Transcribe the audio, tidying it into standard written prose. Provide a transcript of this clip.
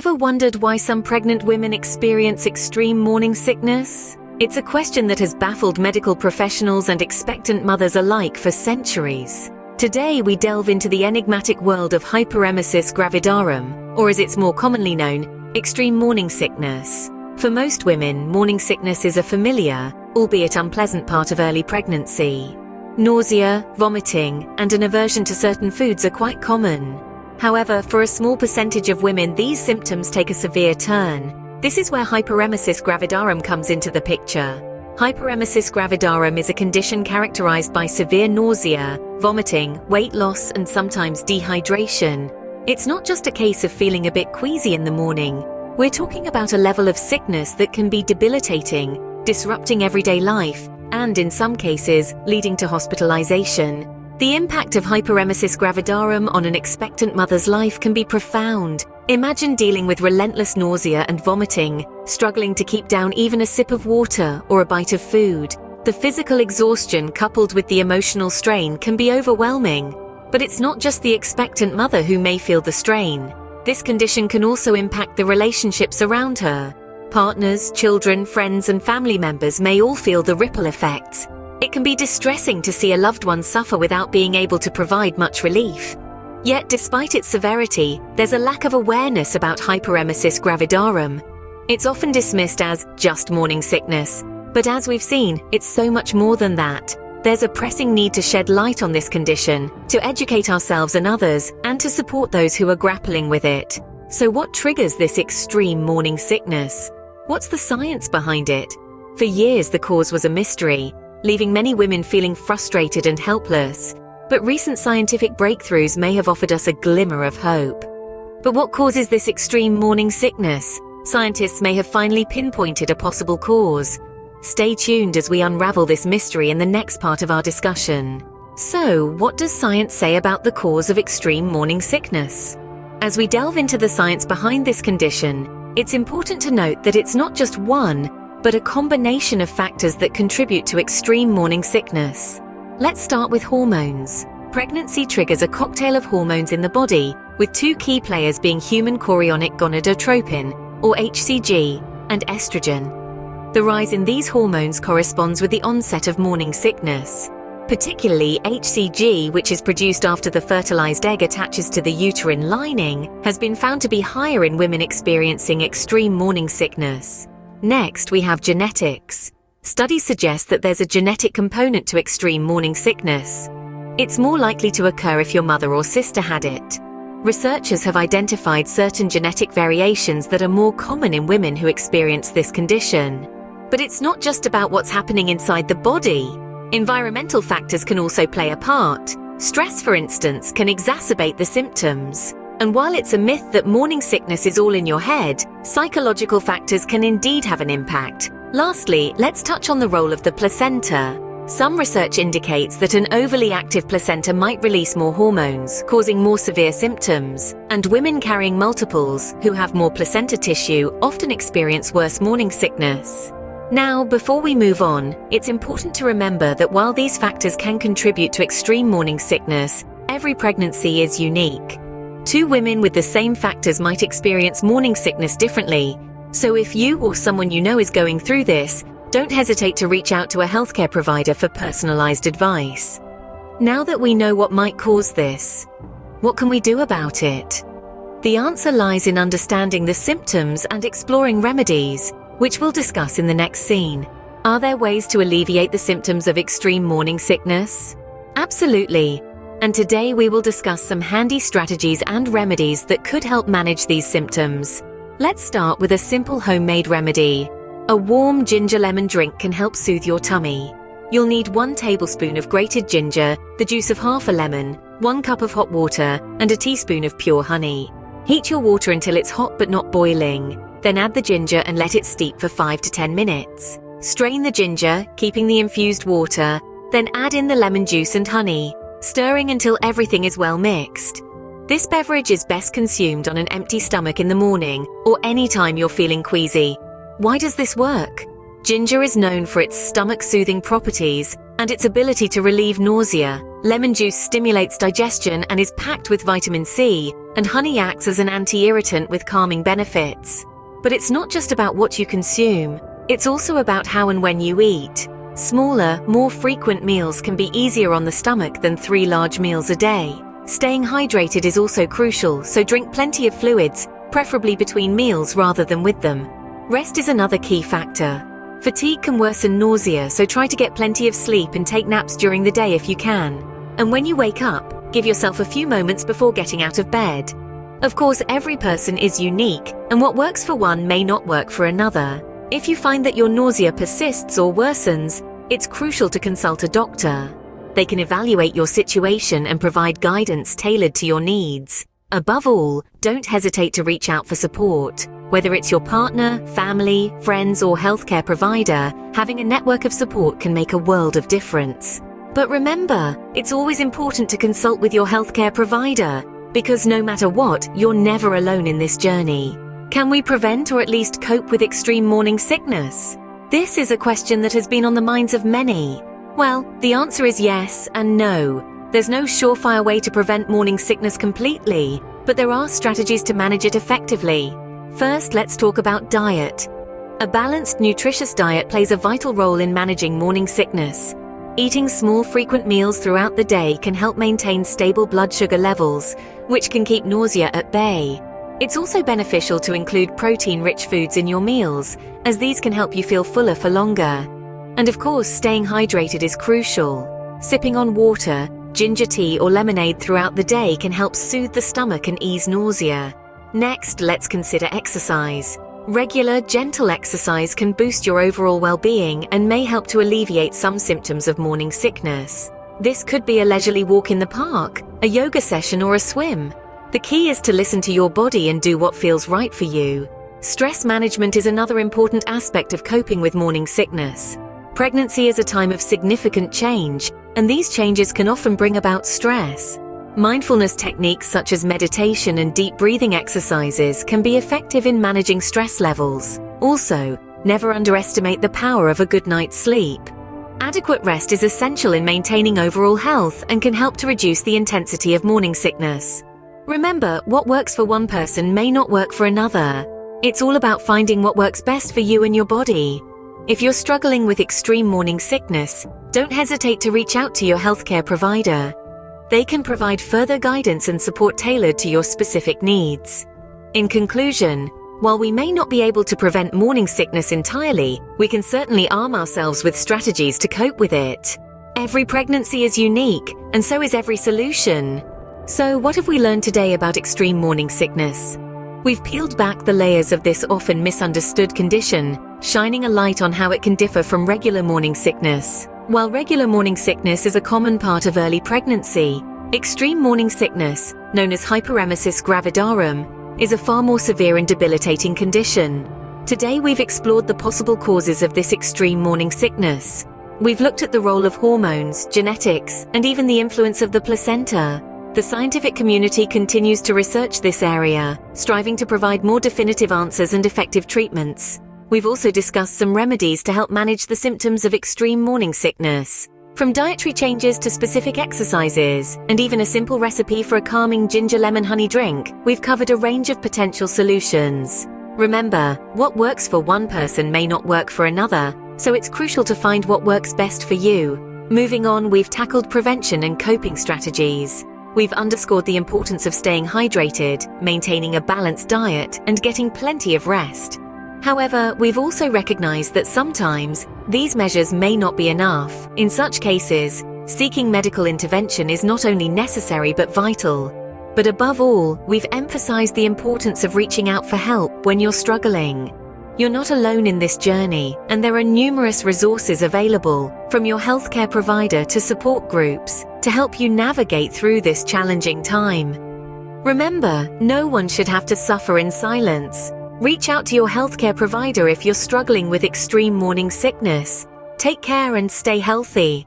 Ever wondered why some pregnant women experience extreme morning sickness? It's a question that has baffled medical professionals and expectant mothers alike for centuries. Today we delve into the enigmatic world of hyperemesis gravidarum, or as it's more commonly known, extreme morning sickness. For most women, morning sickness is a familiar, albeit unpleasant part of early pregnancy. Nausea, vomiting, and an aversion to certain foods are quite common. However, for a small percentage of women, these symptoms take a severe turn. This is where hyperemesis gravidarum comes into the picture. Hyperemesis gravidarum is a condition characterized by severe nausea, vomiting, weight loss, and sometimes dehydration. It's not just a case of feeling a bit queasy in the morning. We're talking about a level of sickness that can be debilitating, disrupting everyday life, and in some cases, leading to hospitalization. The impact of hyperemesis gravidarum on an expectant mother's life can be profound. Imagine dealing with relentless nausea and vomiting, struggling to keep down even a sip of water or a bite of food. The physical exhaustion coupled with the emotional strain can be overwhelming. But it's not just the expectant mother who may feel the strain. This condition can also impact the relationships around her. Partners, children, friends, and family members may all feel the ripple effects. It can be distressing to see a loved one suffer without being able to provide much relief. Yet, despite its severity, there's a lack of awareness about hyperemesis gravidarum. It's often dismissed as just morning sickness, but as we've seen, it's so much more than that. There's a pressing need to shed light on this condition, to educate ourselves and others, and to support those who are grappling with it. So what triggers this extreme morning sickness? What's the science behind it? For years, the cause was a mystery, leaving many women feeling frustrated and helpless. But recent scientific breakthroughs may have offered us a glimmer of hope. But what causes this extreme morning sickness? Scientists may have finally pinpointed a possible cause. Stay tuned as we unravel this mystery in the next part of our discussion. So, what does science say about the cause of extreme morning sickness? As we delve into the science behind this condition, it's important to note that it's not just one, but a combination of factors that contribute to extreme morning sickness. Let's start with hormones. Pregnancy triggers a cocktail of hormones in the body, with two key players being human chorionic gonadotropin, or HCG, and estrogen. The rise in these hormones corresponds with the onset of morning sickness. Particularly HCG, which is produced after the fertilized egg attaches to the uterine lining, has been found to be higher in women experiencing extreme morning sickness. Next, we have genetics. Studies suggest that there's a genetic component to extreme morning sickness. It's more likely to occur if your mother or sister had it. Researchers have identified certain genetic variations that are more common in women who experience this condition. But it's not just about what's happening inside the body. Environmental factors can also play a part. Stress, for instance, can exacerbate the symptoms. And while it's a myth that morning sickness is all in your head, psychological factors can indeed have an impact. Lastly, let's touch on the role of the placenta. Some research indicates that an overly active placenta might release more hormones, causing more severe symptoms. And women carrying multiples, who have more placenta tissue, often experience worse morning sickness. Now, before we move on, it's important to remember that while these factors can contribute to extreme morning sickness, every pregnancy is unique. Two women with the same factors might experience morning sickness differently. So if you or someone you know is going through this, don't hesitate to reach out to a healthcare provider for personalized advice. Now that we know what might cause this, what can we do about it? The answer lies in understanding the symptoms and exploring remedies, which we'll discuss in the next scene. Are there ways to alleviate the symptoms of extreme morning sickness? Absolutely. And today we will discuss some handy strategies and remedies that could help manage these symptoms. Let's start with a simple homemade remedy. A warm ginger lemon drink can help soothe your tummy. You'll need 1 tablespoon of grated ginger, the juice of half a lemon, 1 cup of hot water, and a teaspoon of pure honey. Heat your water until it's hot but not boiling. Then add the ginger and let it steep for 5 to 10 minutes. Strain the ginger, keeping the infused water, then add in the lemon juice and honey, stirring until everything is well mixed. This beverage is best consumed on an empty stomach in the morning or any time you're feeling queasy. Why does this work? Ginger is known for its stomach-soothing properties and its ability to relieve nausea. Lemon juice stimulates digestion and is packed with vitamin C, and honey acts as an anti-irritant with calming benefits. But it's not just about what you consume, it's also about how and when you eat. Smaller, more frequent meals can be easier on the stomach than 3 large meals a day. Staying hydrated is also crucial, so drink plenty of fluids, preferably between meals rather than with them. Rest is another key factor. Fatigue can worsen nausea, so try to get plenty of sleep and take naps during the day if you can. And when you wake up, give yourself a few moments before getting out of bed. Of course, every person is unique, and what works for one may not work for another. If you find that your nausea persists or worsens, it's crucial to consult a doctor. They can evaluate your situation and provide guidance tailored to your needs. Above all, don't hesitate to reach out for support. Whether it's your partner, family, friends, or healthcare provider, having a network of support can make a world of difference. But remember, it's always important to consult with your healthcare provider, because no matter what, you're never alone in this journey. Can we prevent or at least cope with extreme morning sickness? This is a question that has been on the minds of many. Well, the answer is yes and no. There's no surefire way to prevent morning sickness completely, but there are strategies to manage it effectively. First, let's talk about diet. A balanced, nutritious diet plays a vital role in managing morning sickness. Eating small, frequent meals throughout the day can help maintain stable blood sugar levels, which can keep nausea at bay. It's also beneficial to include protein-rich foods in your meals, as these can help you feel fuller for longer. And of course, staying hydrated is crucial. Sipping on water, ginger tea, or lemonade throughout the day can help soothe the stomach and ease nausea. Next, let's consider exercise. Regular, gentle exercise can boost your overall well-being and may help to alleviate some symptoms of morning sickness. This could be a leisurely walk in the park, a yoga session, or a swim. The key is to listen to your body and do what feels right for you. Stress management is another important aspect of coping with morning sickness. Pregnancy is a time of significant change, and these changes can often bring about stress. Mindfulness techniques such as meditation and deep breathing exercises can be effective in managing stress levels. Also, never underestimate the power of a good night's sleep. Adequate rest is essential in maintaining overall health and can help to reduce the intensity of morning sickness. Remember, what works for one person may not work for another. It's all about finding what works best for you and your body. If you're struggling with extreme morning sickness, don't hesitate to reach out to your healthcare provider. They can provide further guidance and support tailored to your specific needs. In conclusion, while we may not be able to prevent morning sickness entirely, we can certainly arm ourselves with strategies to cope with it. Every pregnancy is unique, and so is every solution. So what have we learned today about extreme morning sickness? We've peeled back the layers of this often misunderstood condition, shining a light on how it can differ from regular morning sickness. While regular morning sickness is a common part of early pregnancy, extreme morning sickness, known as hyperemesis gravidarum, is a far more severe and debilitating condition. Today we've explored the possible causes of this extreme morning sickness. We've looked at the role of hormones, genetics, and even the influence of the placenta. The scientific community continues to research this area, striving to provide more definitive answers and effective treatments. We've also discussed some remedies to help manage the symptoms of extreme morning sickness. From dietary changes to specific exercises, and even a simple recipe for a calming ginger lemon honey drink, we've covered a range of potential solutions. Remember, what works for one person may not work for another, so it's crucial to find what works best for you. Moving on, we've tackled prevention and coping strategies. We've underscored the importance of staying hydrated, maintaining a balanced diet, and getting plenty of rest. However, we've also recognized that sometimes these measures may not be enough. In such cases, seeking medical intervention is not only necessary but vital. But above all, we've emphasized the importance of reaching out for help when you're struggling. You're not alone in this journey, and there are numerous resources available, from your healthcare provider to support groups, to help you navigate through this challenging time. Remember, no one should have to suffer in silence. Reach out to your healthcare provider if you're struggling with extreme morning sickness. Take care and stay healthy.